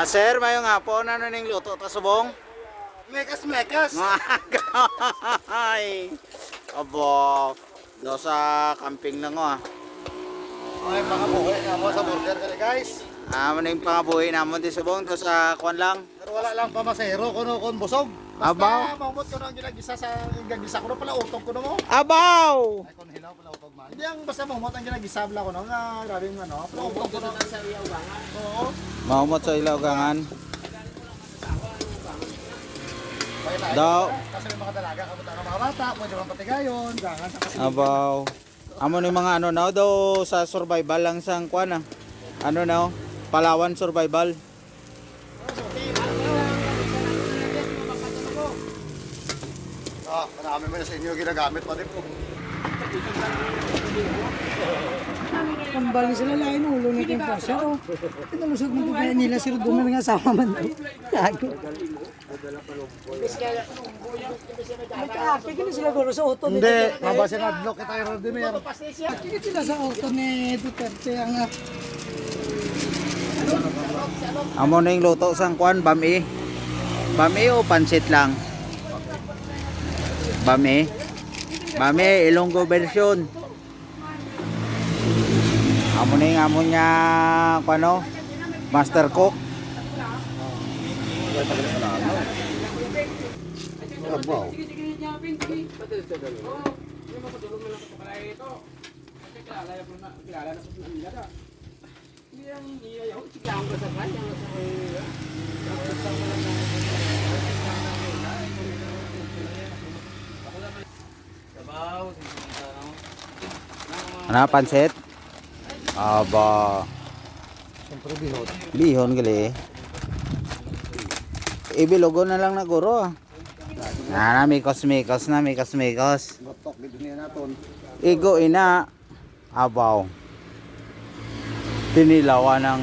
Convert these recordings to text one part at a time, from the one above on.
Sir, mayong hapon, ano ning luto ta subong? Mekas. Ay. Abo, do sa camping lang oh. Ay, mga buhay nga mo sa burger kali guys. Maning pangabuhi namon di subong do sa kwan lang. Pero wala lang pamasero kuno kon busog. Abaw. Basta mamot ko na ang ginagisa sa gagisa ko na pala utog ko na mo. Abaw! Ay kon hilaw pala utog man. Hindi ang basta mamot ang ginagisa bla ko na nga grabe nga no. Pala utog ko na sa iyawangan. Oo. Mahumot sa ilaw gangan. Daw. Kasi may mga dalaga kabuta ng mga bata, pwede man patigayon, gangan sa kasi. Abaw. Amo ni mga ano na do sa survival lang sang kwan ah. Ano na Palawan survival. Marami mo na sa inyo ginagamit pa din po. Pambali sila lain ulo na yung posa o. Pinalusog mo ito kaya nila sir doon na nga sama man daw. Gago. Kaya sila guro sa auto ni Hindi, mabasa na adlock kita yung Rodimir. Kaya sila sa auto ni Duterte ang Amo na yung luto sang kwan bami. Bami o pansit lang? Bami. Bami Ilonggo version. Amo na yung amo niya kano? Master cook. Abaw. Ano pansit? Aba. Siyempre bihot. Bihon gali. Ibilogo na lang na guro. Na mikos na mikos. Gotok, dito niya naton. Igo ina. Abaw. Tinilawa ng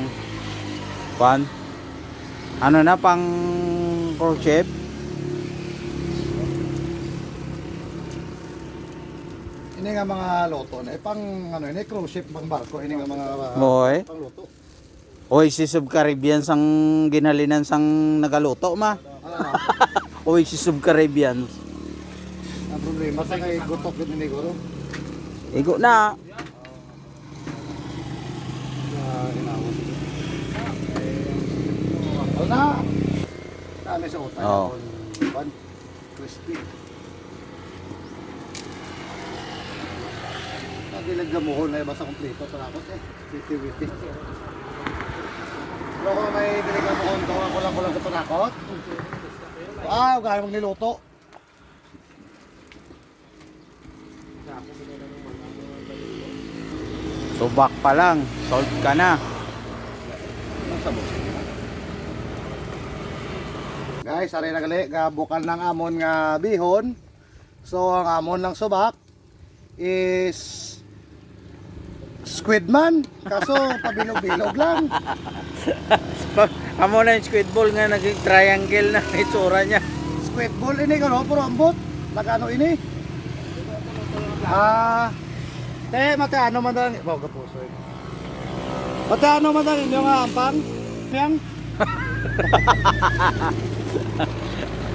pan. Ano na pang pork chip? Ini nga mga loto na pang ano ini cruise ship pang barko ini nga mga Boy. pang loto. Oy, si Sub Caribbean sang ginalinan sang nagaluto ma. Oy, si Sub Caribbean. Ang problema sa kay gotok din ni guro. Igo na. Inaawat. Na. Dami sa utay. Oo. Pan crispy. Nagilag gamuhon na basta kompleto palakot eh. Witi. Pero kung may dinigamuhon to, ako lang ito nakot. Galing mong niluto. Subak pa lang. Solve ka na. Guys, aray na gali, gabukan ng amon nga bihon. So, ang amon ng subak is squid man. Kaso, pabilog-bilog lang. Amo na yung squid ball nga naging triangle na itsura niya. Squid ball ini kano, puro ambot. Nagano ini? Mate ano man dang, bago po so. Mate ano man dang inyo nga ampang? Piyang.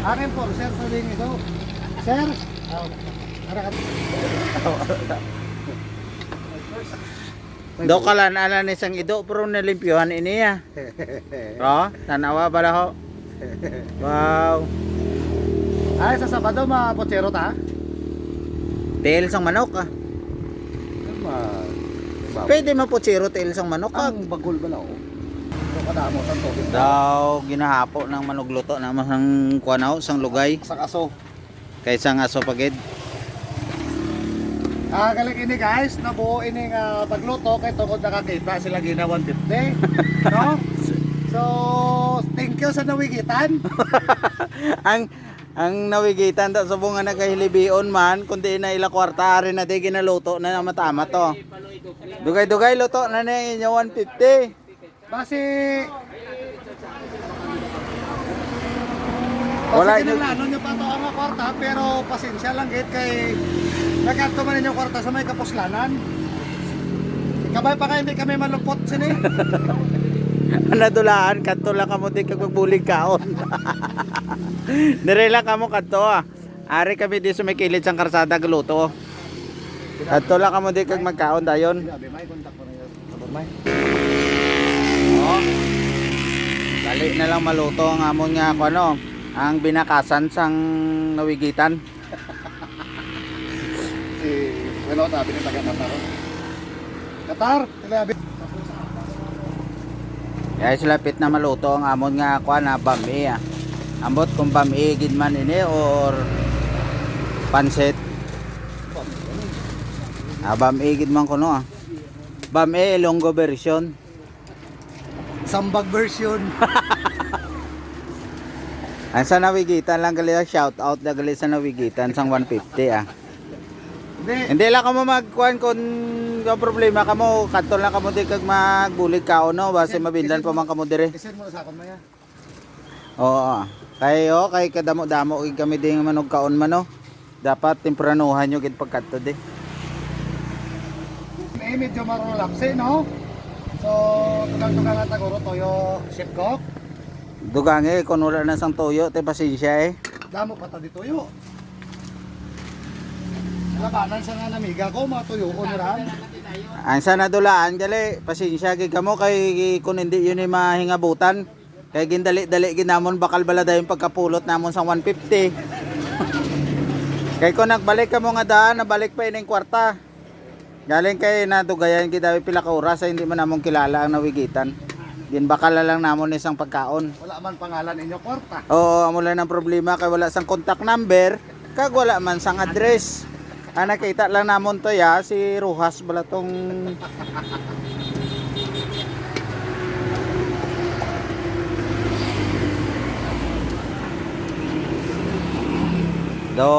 Akin po, sir, saling ito. Sir, harakat. Do kalan ala ni sang ido pero nalimpyuhan ini ya. Oh, tanawa bala ho. Wow. Ay, sa Sabado, mapotsero ta? Tail sang manok ah. Pwede maputsiro tail sang manok ah. Ang bagol ba na o? Ito kadamo, sang tubig. Daw ginahapo ng manugluto na sang kuanaw sang lugay Sa kaso. kay sang aso pagid. Galing ini guys, nabuo ini nga pagluto kay tungkol nakakita sila gina 150. No? So, thank you sa nawigitan. ang nawigitan daw sa bunga nagahilibion man kundi na ila kwarta rin na di ginaluto na matama to. Dugay-dugay luto na na inyo 150. Basi Wala Kasi nyo- kinalano nyo pa to ang kwarta pero pasensya lang git kay nagkanto man ninyo kwarta sa may kapuslanan. Kabay pa kayo hindi kami malupot sini. Nadulaan kadto lang kamo di kag magbulig kaon. Dire lang kamo kadto ah. Ari kami di sa may kilid sang karsada gluto. Kadto lang kamo di kag magkaon dayon. Sabi may kontak ko na yun. Sabor may. Oh. Dali na lang maluto ang amon nga ko ano, ang binakasan sang nawigitan. Si Welo sabi ni taga Qatar. Qatar, sila Guys, lapit na maluto ang amon nga kuan na bami ah. Ambot kung bami gid man ini or pansit. Bami gid man kuno ah. Bami Ilonggo version. Sambag version. Ang sa nawigitan lang gali shout out na gali sa nawigitan sang 150 ah. Hindi lang kamo magkuan kun yung problema kamo kadto lang kamo di kag magbulig kaon no base mabindan pa man kamo dire. Isend mo na sa akon maya. Oo. Kay kadamo-damo gid kami ding manog kaon man no. Dapat tempranuhan nyo gid pagkadto di. May medyo marulapse no. So tugang-tugang nga taguro toyo chef cook. Dugange kun wala na sang toyo te pasensya eh. Damo pa ta di toyo. Labanan sa nga namiga ko matuyo ko na ran. Ang sa nadulaan gali pasensya gid kamo kay kun hindi yun ay mahingabutan. Kay gindali-dali ginamon bakal balada yung pagkapulot namon sang 150. Kay kung nagbalik ka mo nga daan, nabalik pa ining kwarta. Galing kay nadugayan kita pila ka oras ay hindi man namon kilala ang nawigitan. Din bakal lang namon isang pagkaon. Wala man pangalan inyo kwarta. Oo, amo lang ang problema kay wala sang contact number, kag wala man sang address. Nakita lang namon to ya si Rojas bala tong do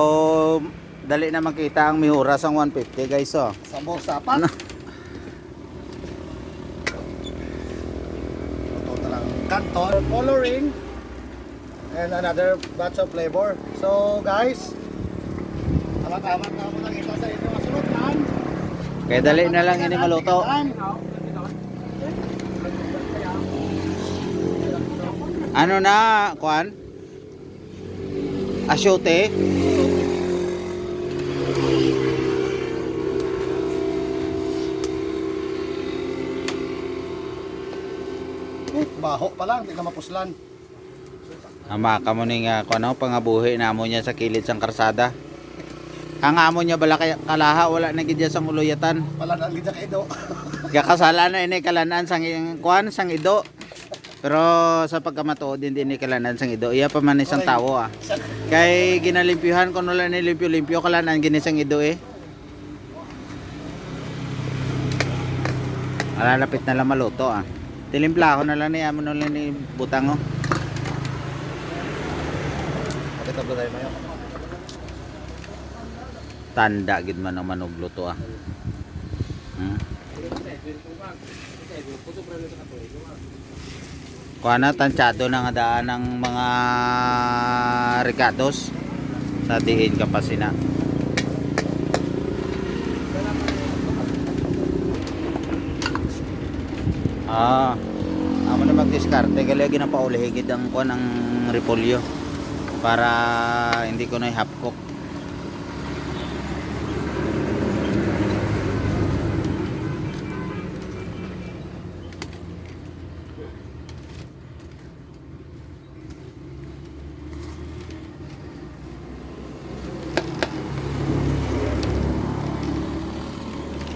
dali na makita ang mihura sang 150 guys oh. Sambok sapat. Ito talang kanton, coloring, and another batch of flavor. So guys, amat-amat na mo nakita sa inyo masunod kan. Kaya dali na lang ini maluto. Ano na, kuan? Asyote? Baho pa lang, hindi na mapuslan. Ama ka mo ning kuan ano pangabuhi namo niya sa kilid sang karsada. Ang amo niya bala kay kalaha wala na gid sang uluyatan. Pala na lidya kay do. Gakasala na ini kalanan sang kuan sang ido. Pero sa pagkamatuod din ni kalanan sang ido. Iya pa man isang tawo ah. Kay ginalimpyuhan kun wala ni limpyo-limpyo kalanan gini sang ido eh. Alalapit na lang maluto ah. Tilimpla ko na lang ni amo na lang ni butang oh. Pakita ba tayo mayo? Tanda gid man ang manuglo to ah. Kuha na tansyado na nga daan ng mga regados sa diin kapasina. Amo na mag-diskarte gali ginapaulihigid ang kuan ang repolyo para hindi ko na i-half cook.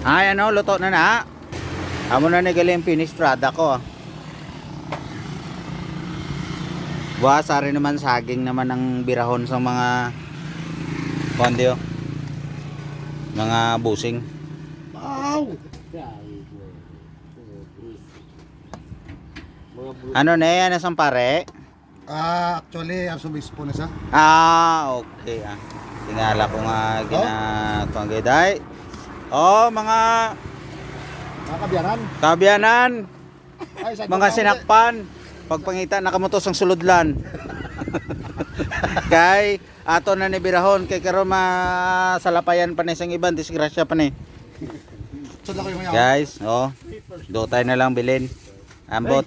Ay ano, luto na na. Amo na ni gali ang finished product ko. Buwas, ari naman saging naman ang birahon sa mga kondio. Mga busing. Wow! Ano na yan, asang pare? Actually, ang subispo na siya. Okay ah. Tingala ko nga ginatuang giday. Mga Nakakabiyanan. kabiyanan, Ay, sa mga sinakpan. Pagpangita nakamutos ang suludlan. Kay ato na ni birahon kay karon masalapayan pa ni sang iban disgrasya pa ni. Sudla ko yung mayaw. Guys, dotay na lang bilin. Ambot.